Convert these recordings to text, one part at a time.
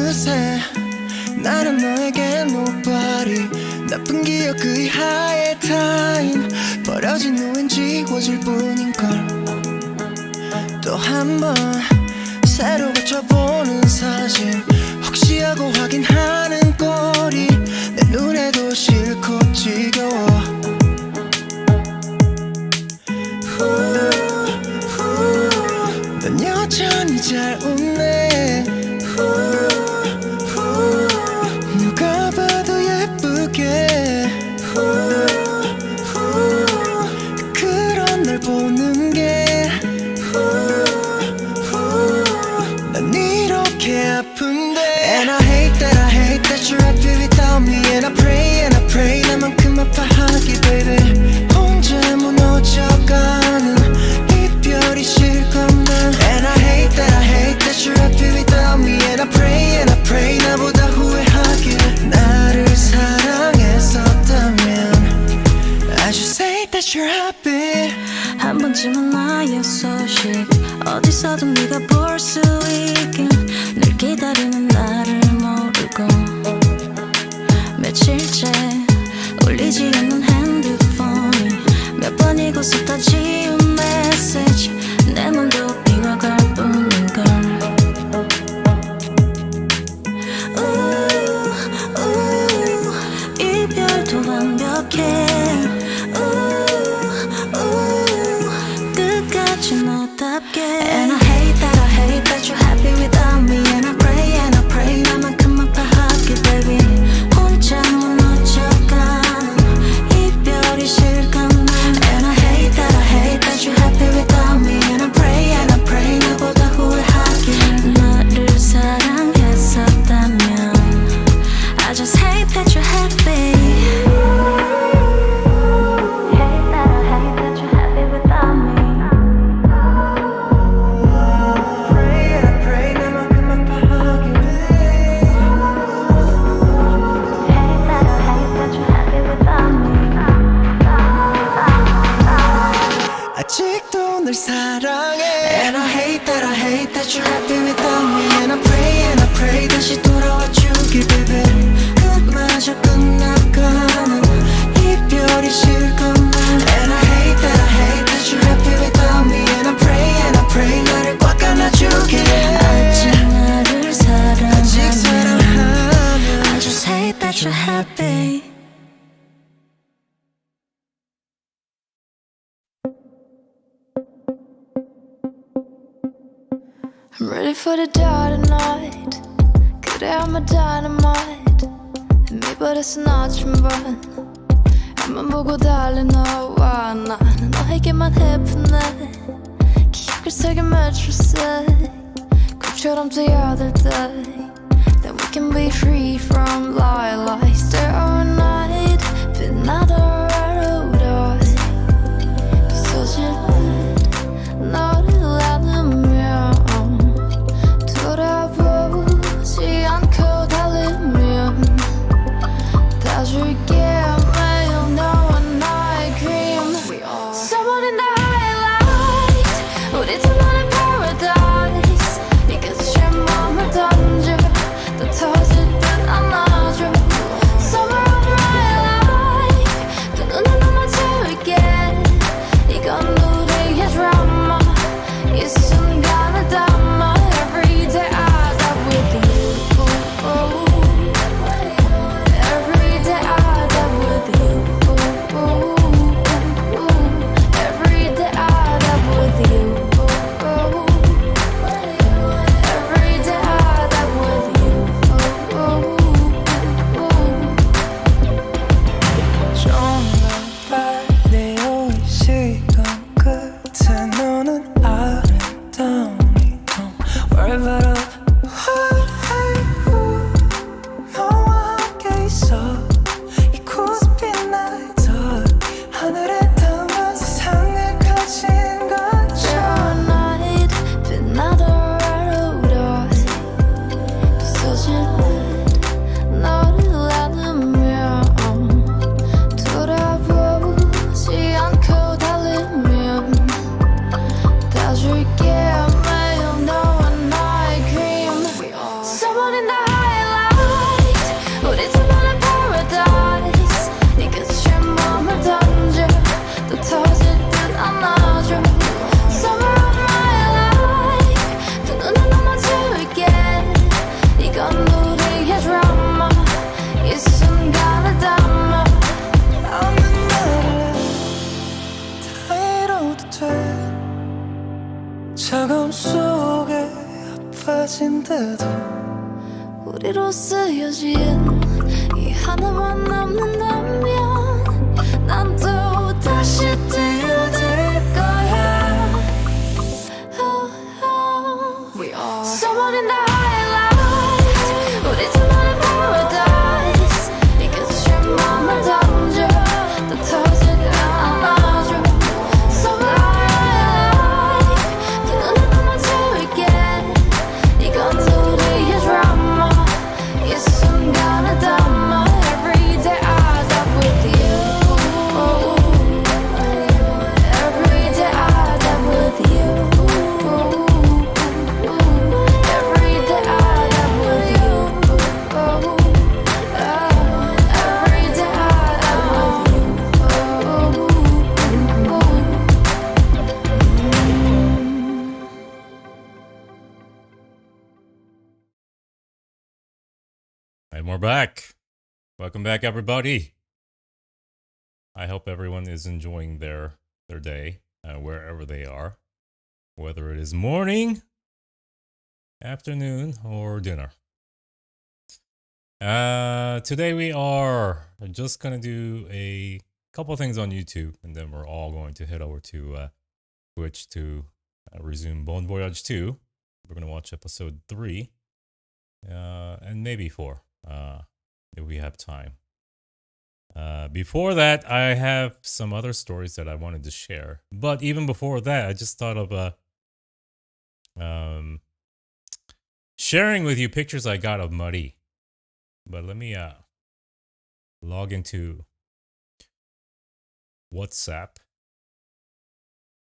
어느새 나는 너에게 nobody 나쁜 기억 그 이하의 time 버려진 후엔 지워질 뿐인걸 또 한 번 새로 고쳐보는 사진 혹시 하고 확인하는 꼴이 내 눈에도 싫고 지겨워 넌 여전히 잘 웃네 누가 봐도 예쁘게 그런 널 보는 게 난 이렇게 아픈데 And I hate that you're happy without me And I pray 나만큼 아파하기 baby 혼자 무너져가는 이별이 싫건만 And I hate that you're happy without me And I pray 나보다 후회하길 나를 사랑했었다면 I just say that you're happy 한 번쯤은 나의 소식 어디서든 네가 볼 수 있길 늘 기다리는 나를 모르고 며칠째 울리지 않는 핸드폰이 몇 번이고 썼다 지운 메시지 내 맘도 비워갈 뿐인걸 이별도 완벽해 끝까지 너답게 And I hate that you're happy without me And I pray 나만큼 아파하길 baby 혼자 무너져가는 이별이 싫건만 And I hate that you're happy without me And I pray 나보다 후회하길 너를 사랑했었다면 I just hate that you're happy 아직도 널 사랑해 And I hate that you're happy without me And I pray 다시 돌아와 주길 baby 끝마저 끝나가는 이별이 싫건만 And I hate that you're happy without me And I pray 나를 꽉 안아주길 아직 나를 아직 사랑하면 I just hate that you're happy I'm ready for the dark tonight 그래 I'm a dynamite 미발에서 나좀 run 앞만 보고 달린 너와 난 너에게만 해프네 기억을 세게 맺혔어 꿈처럼 뛰어들 때 Then we can be free from lies Stay all night 빛나던 railroad 부서질 듯 너를 안으면 돌아보지 않고 달리면 다 줄게 매일 너와 나의 dream Someone in the highlight 우리 둘만의 paradise 이곳에 맘을 던져 또 터질 듯 안아줘 Somewhere of my life 또 차가움 속에 아파진대도 우리로 쓰여진 이 하나만 남는다면 난 또 다시 뛰어들 거야. We are someone in the highlights. 우리 둘만의 paradise. 이 끝이 맘을 던져 또 터지게 안아줘. So like 그 눈에 너만 채울게. 이건 우리의 드라마. 이 순간을 담아. Every day I die with you. Every day I die with you. Every day I die with you. Every day I die with you. And we're back. Welcome back, everybody. I hope everyone is enjoying their day, wherever they are, whether it is morning, afternoon, or dinner. Today we are just gonna do a couple things on YouTube, and then we're all going to head over to Twitch to resume Bon Voyage 2. We're gonna watch episode 3, and maybe 4. If we have time. Before that, I have some other stories that I wanted to share. But even before that, I just thought of sharing with you pictures I got of Muddy. But let me log into WhatsApp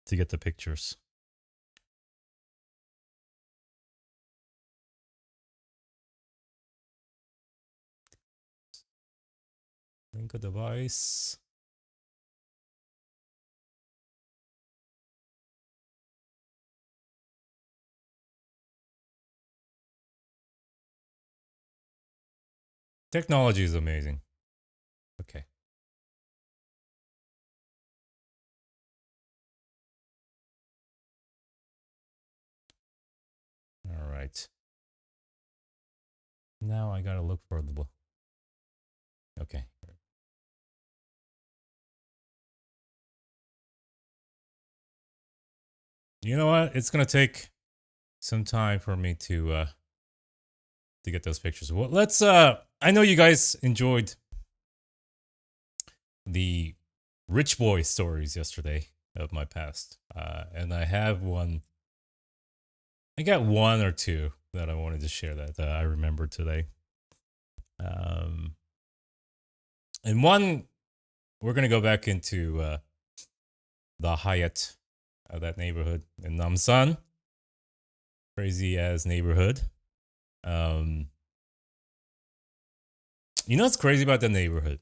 to get the pictures. Link a device. Technology is amazing. Okay. All right. Now I gotta look for the book. Okay. You know what? It's gonna take some time for me to get those pictures. Well, let's. I know you guys enjoyed the rich boy stories yesterday of my past, and I have one. I got one or two that I wanted to share that I remember today. And one, we're gonna go back into the Hyatt. That neighborhood in Namsan, crazy ass neighborhood. You know what's crazy about the neighborhood?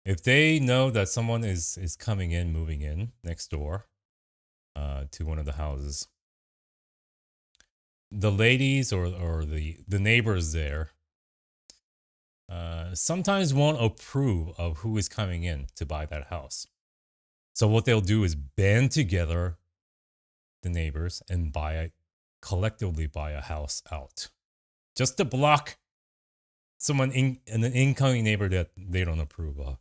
If they know that someone is coming in, moving in next door to one of the houses, the ladies or the neighbors there sometimes won't approve of who is coming in to buy that house. So what they'll do is band together, the neighbors, and collectively buy a house out, just to block an incoming neighbor that they don't approve of.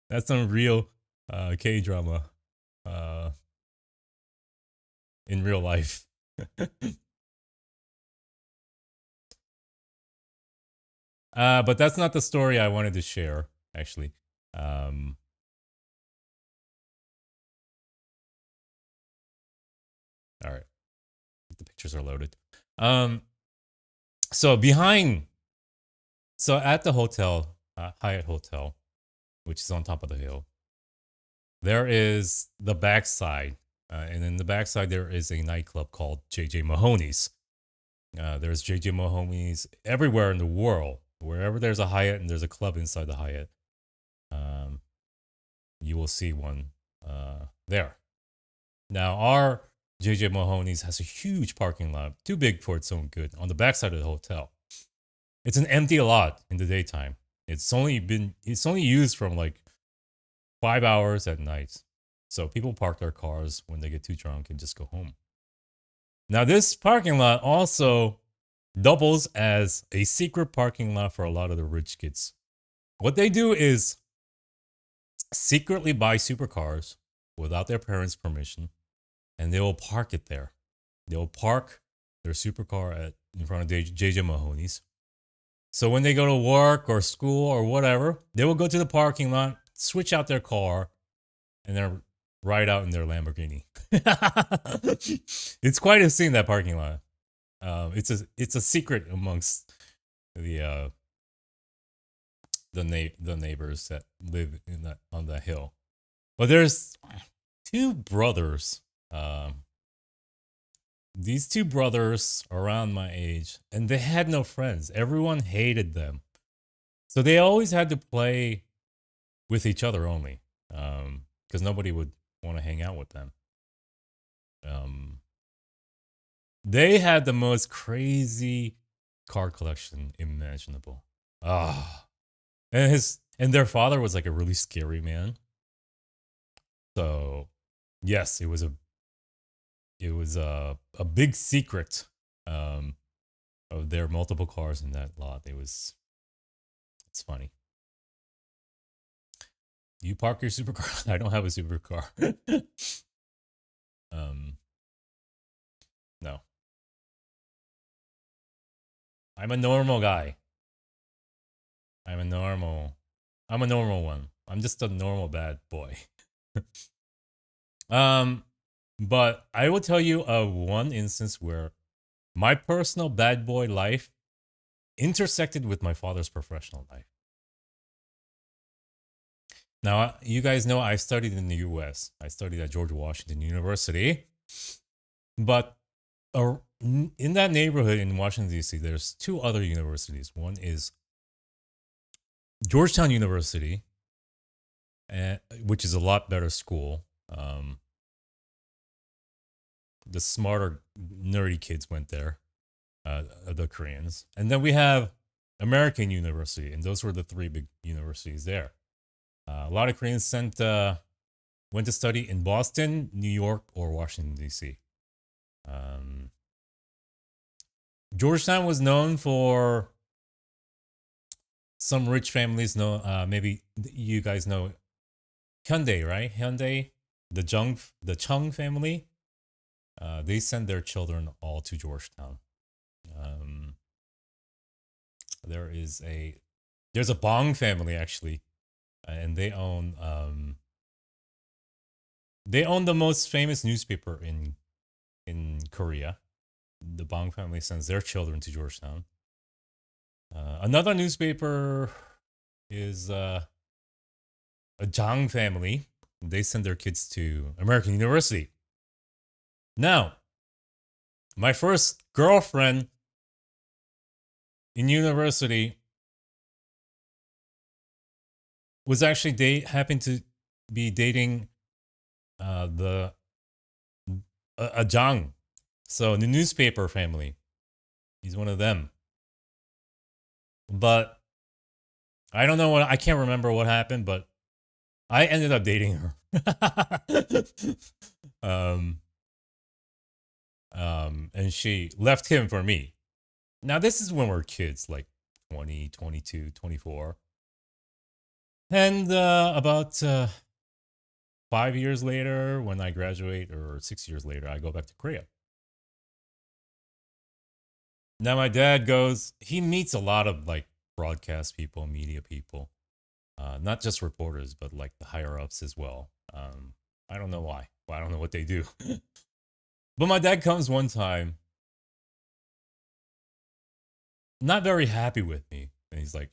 That's some real K-drama in real life. But that's not the story I wanted to share, actually. All right. The pictures are loaded. So at the hotel, Hyatt Hotel, which is on top of the hill, there is the backside. And in the backside, there is a nightclub called JJ Mahoney's. There's JJ Mahoney's everywhere in the world. Wherever there's a Hyatt and there's a club inside the Hyatt, you will see one there. Now, our JJ Mahoney's has a huge parking lot, too big for its own good, on the backside of the hotel. It's an empty lot in the daytime. It's only used from like 5 hours at night. So people park their cars when they get too drunk and just go home. Now, this parking lot also doubles as a secret parking lot for a lot of the rich kids. What they do is secretly buy supercars without their parents' permission, and they will park it there. They'll park their supercar in front of JJ Mahoney's. So when they go to work or school or whatever, they will go to the parking lot, switch out their car, and then ride out in their Lamborghini. It's quite a scene, that parking lot. It's a secret amongst the neighbors that live on that hill. But there's two brothers. These two brothers around my age, and they had no friends. Everyone hated them, so they always had to play with each other only, because nobody would want to hang out with them. They had the most crazy car collection imaginable. And their father was like a really scary man. So yes, it was a big secret of their multiple cars in that lot. It's funny. You park your supercar. I don't have a supercar. No. I'm a normal guy. I'm a normal one. I'm just a normal bad boy. But I will tell you one instance where my personal bad boy life intersected with my father's professional life. Now, you guys know I studied in the US. I studied at George Washington University. But in that neighborhood in Washington, D.C., there's two other universities. One is Georgetown University, which is a lot better school. The smarter, nerdy kids went there, the Koreans. And then we have American University, and those were the three big universities there. A lot of Koreans went to study in Boston, New York, or Washington, D.C. Georgetown was known for some rich families. Maybe you guys know Hyundai, right? Hyundai, the Chung family. They send their children all to Georgetown. There's a Bong family actually, and they own the most famous newspaper in Korea. The Bong family sends their children to Georgetown. Another newspaper is a Jang family. They send their kids to American University. Now, my first girlfriend in university was actually happened to be dating a Jang. So the newspaper family. He's one of them. But I don't know I can't remember what happened, but I ended up dating her. And she left him for me. Now this is when we're kids, like 20, 22, 24. And about 5 years later, when I graduate, or 6 years later, I go back to Korea. Now my dad he meets a lot of like broadcast people, media people, not just reporters, but like the higher ups as well. I don't know why. I don't know what they do. But my dad comes one time, not very happy with me. And he's like,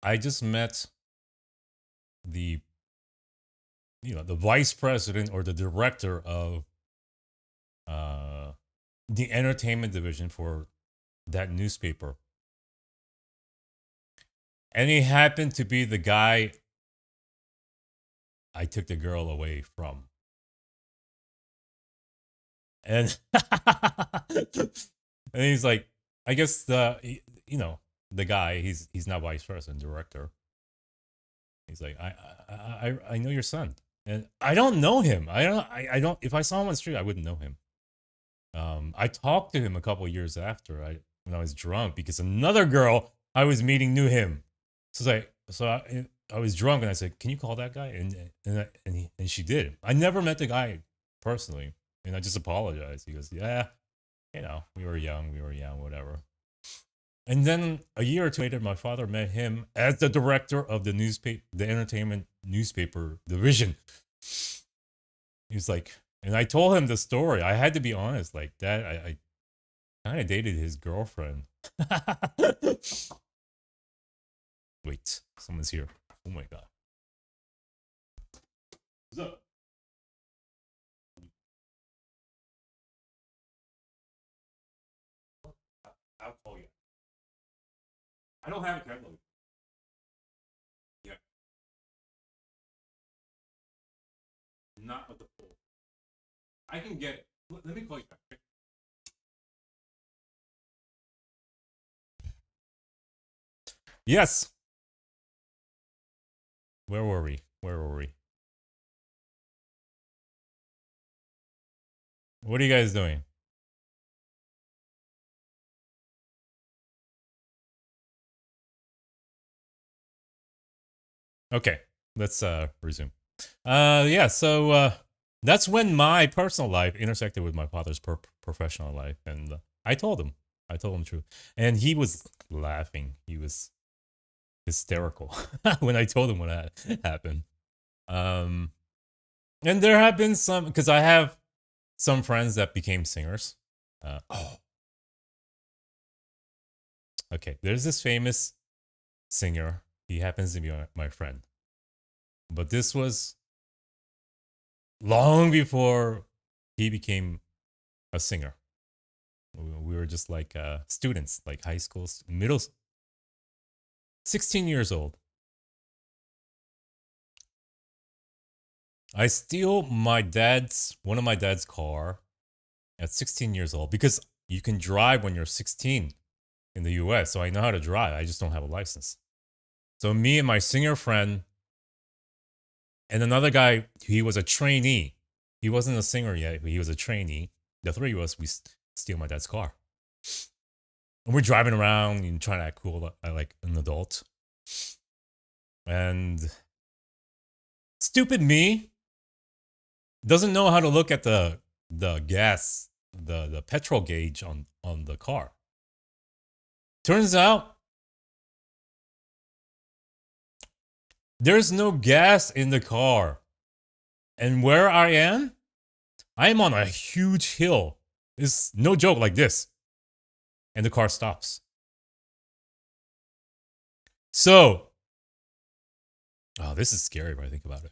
I just met the vice president or the director of the entertainment division for that newspaper. And he happened to be the guy I took the girl away from. And and he's like, I guess the guy, he's not vice president, director. He's like, I know your son, and I don't know him. I don't. If I saw him on the street, I wouldn't know him. I talked to him a couple years after when I was drunk because another girl I was meeting knew him. I was drunk and I said, "Can you call that guy?" And she did. I never met the guy personally, and I just apologized. He goes, "Yeah, we were young, whatever." And then a year or two later, my father met him as the director of the entertainment newspaper division. He was like, and I told him the story. I had to be honest, like that. I kind of dated his girlfriend. Wait, someone's here. Oh my god. What's up? I'll call you. I don't have a catalog. Yeah. Not with the full. I can get it. Let me call you back. Yes. Where were we? What are you guys doing? Okay, let's resume. Yeah, so that's when my personal life intersected with my father's professional life, and I told him the truth, and he was laughing. He was hysterical when I told him what happened. And there have been some, because I have some friends that became singers. Okay, there's this famous singer. He happens to be my friend. But this was long before he became a singer. We were just like students, like high school, 16 years old. I steal one of my dad's car at 16 years old because you can drive when you're 16 in the US. So I know how to drive. I just don't have a license. So me and my singer friend and another guy, he was a trainee. He wasn't a singer yet, but he was a trainee. The three of us, we steal my dad's car. And we're driving around and trying to act cool like an adult. And stupid me doesn't know how to look at the gas, the petrol gauge on the car. Turns out there's no gas in the car. And where I am on a huge hill. It's no joke, like this. And the car stops. So, this is scary when I think about it.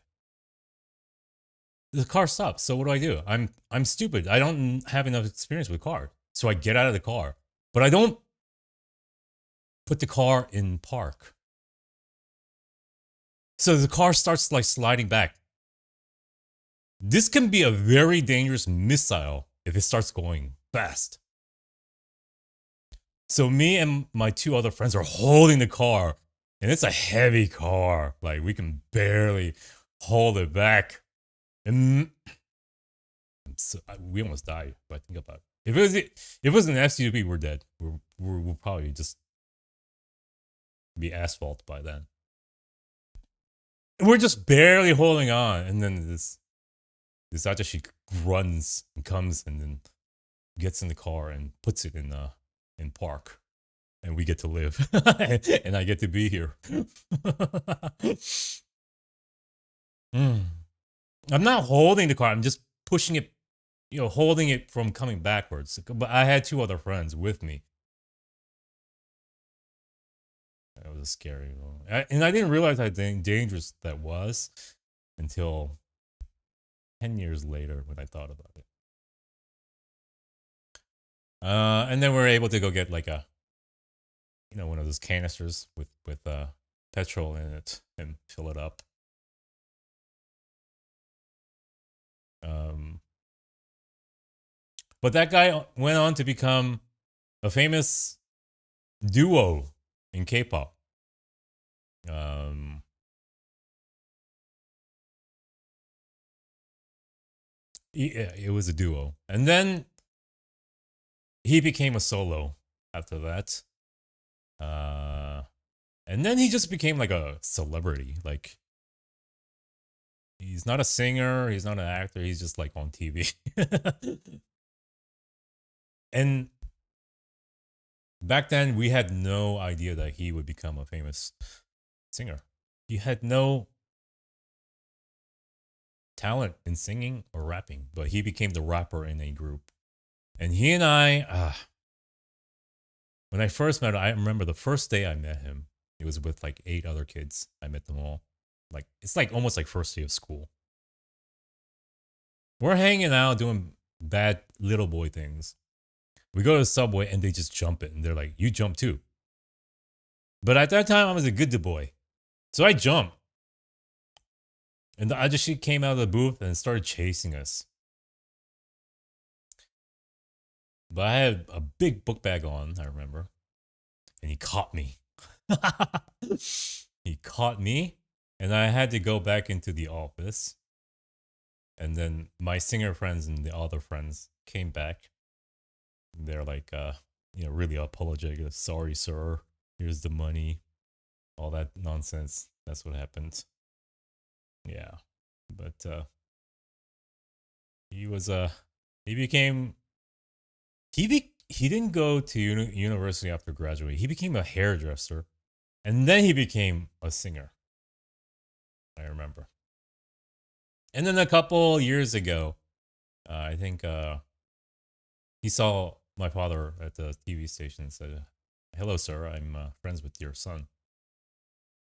The car stops. So what do? I'm stupid. I don't have enough experience with car. So I get out of the car. But I don't put the car in park. So the car starts like sliding back. This can be a very dangerous missile if it starts going fast. So me and my two other friends are holding the car, and it's a heavy car. Like we can barely hold it back. And we almost died, if I think about it. If it was an SUV, we're dead. We'll probably just be asphalt by then. And we're just barely holding on, and then this ajashi runs and comes and then gets in the car and puts it in park, and we get to live, and I get to be here. I'm not holding the car. I'm just pushing it, holding it from coming backwards. But I had two other friends with me. That was a scary one. And I didn't realize how dangerous that was until 10 years later when I thought about it. And then we're able to go get like a, one of those canisters with petrol in it and fill it up. But that guy went on to become a famous duo in K-pop. It was a duo, and then he became a solo after that. And then he just became like a celebrity. Like, he's not a singer, he's not an actor, he's just like on TV. And back then, we had no idea that he would become a famous singer. He had no talent in singing or rapping, but he became the rapper in a group. And he and I, when I first met him, I remember the first day I met him, it was with like 8 other kids. I met them all. Like, it's like almost like first day of school. We're hanging out doing bad little boy things. We go to the subway and they just jump it. And they're like, you jump too. But at that time, I was a good boy. So I jumped. And the ajashi came out of the booth and started chasing us. But I had a big book bag on, I remember. And he caught me. He caught me. And I had to go back into the office. And then my singer friends and the other friends came back. They're like, really apologetic. Sorry, sir. Here's the money. All that nonsense. That's what happened. Yeah. But he was he became he didn't go to university after graduating. He became a hairdresser, and then he became a singer. I remember. And then a couple years ago, I think he saw my father at the TV station and said, "Hello, sir. I'm friends with your son."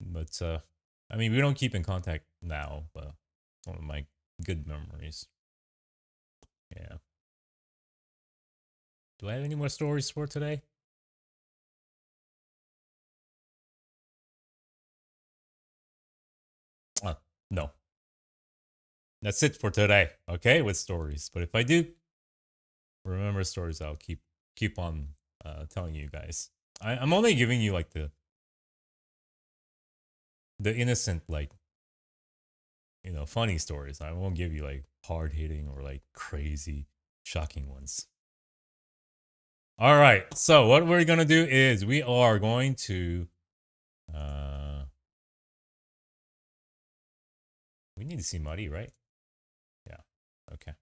But I mean, we don't keep in contact now, but it's one of my good memories. Yeah. Do I have any more stories for today? No. That's it for today. Okay, with stories. But if I do remember stories, I'll keep on telling you guys. I'm only giving you like the innocent, like, funny stories. I won't give you like hard hitting or like crazy, shocking ones. All right. So what we're gonna do is we are going to we need to see Muddy, right? Yeah. Okay.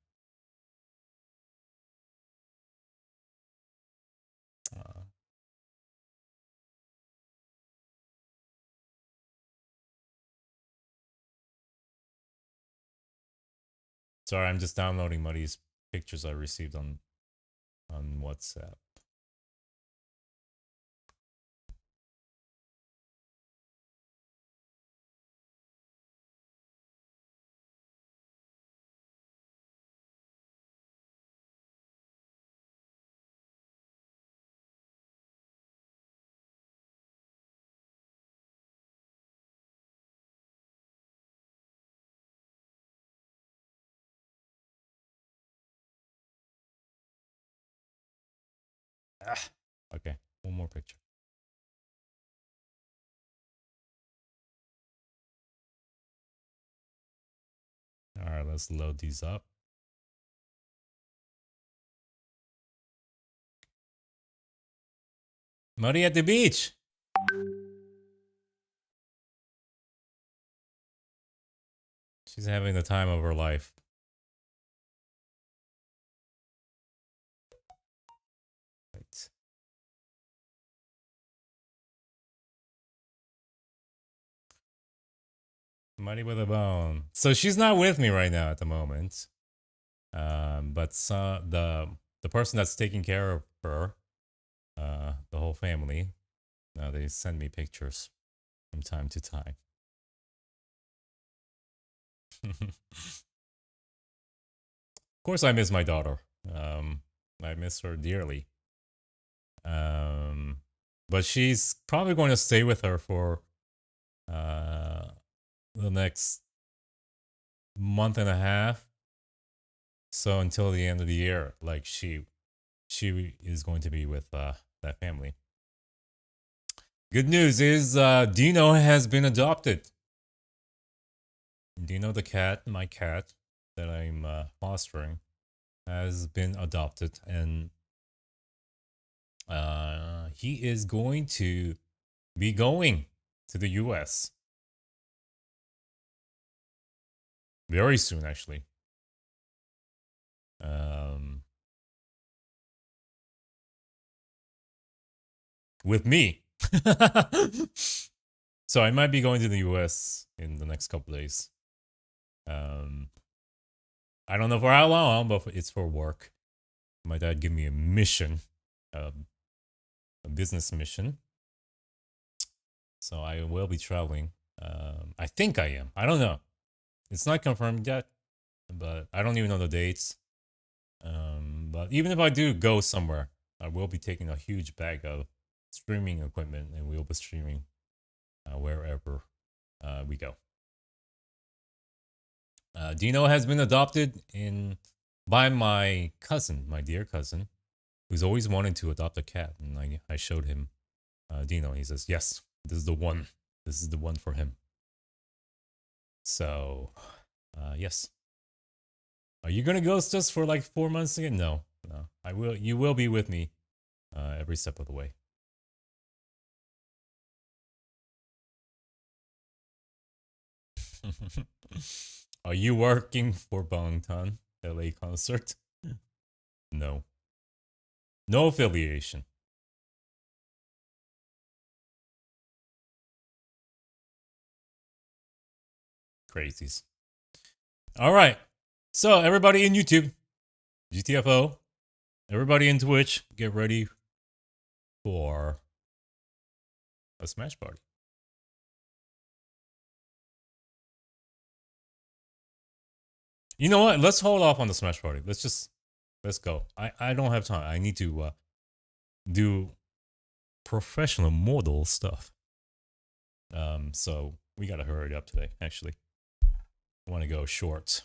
Sorry, I'm just downloading Muddy's pictures I received on WhatsApp. Okay, one more picture. All right, let's load these up. Muddy at the beach. She's having the time of her life. Right. Muddy with a bone. So she's not with me right now at the moment. But the person that's taking care of her, the whole family, they send me pictures from time to time. Of course, I miss my daughter. I miss her dearly. But she's probably going to stay with her for the next month and a half. So until the end of the year, like she is going to be with that family. Good news is Dino has been adopted. Dino the cat, my cat, that I'm fostering has been adopted, and he is going to be going to the US very soon, actually. With me. So I might be going to the US in the next couple days. I don't know for how long, but it's for work. My dad gave me a mission, a business mission. So I will be traveling. I think I am. I don't know. It's not confirmed yet, but I don't even know the dates. But even if I do go somewhere, I will be taking a huge bag of streaming equipment, and we'll be streaming wherever we go. Dino has been adopted by my cousin, my dear cousin, who's always wanted to adopt a cat. And I showed him Dino. He says, yes, this is the one. This is the one for him. So, yes. Are you gonna ghost us for like 4 months again? No. I will. You will be with me every step of the way. Are you working for Bangtan LA concert? No. No affiliation. Crazies. All right. So everybody in YouTube, GTFO, everybody in Twitch, get ready for a Smash Party. You know what? Let's hold off on the Smash Party. Let's go. I don't have time. I need to do professional model stuff. So we gotta hurry it up today, actually. I want to go short.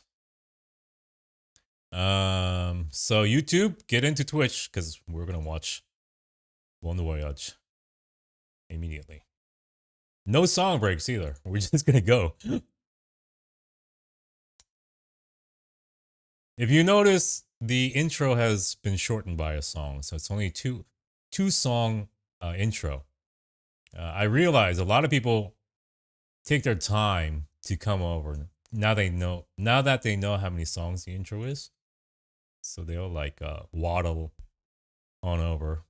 So YouTube, get into Twitch, because we're gonna watch Bon Voyage immediately. No song breaks either. We're just gonna go. If you notice, the intro has been shortened by a song, so it's only two song intro. I realize a lot of people take their time to come over. Now that they know how many songs the intro is, so they'll like waddle on over,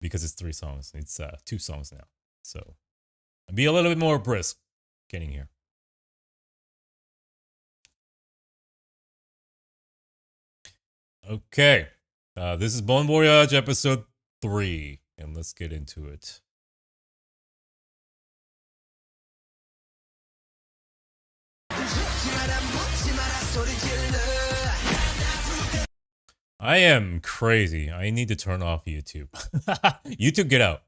because it's 3 songs. It's 2 songs now, so be a little bit more brisk getting here. Okay, this is Bon Voyage episode 3, and let's get into it. I am crazy. I need to turn off YouTube. YouTube, get out.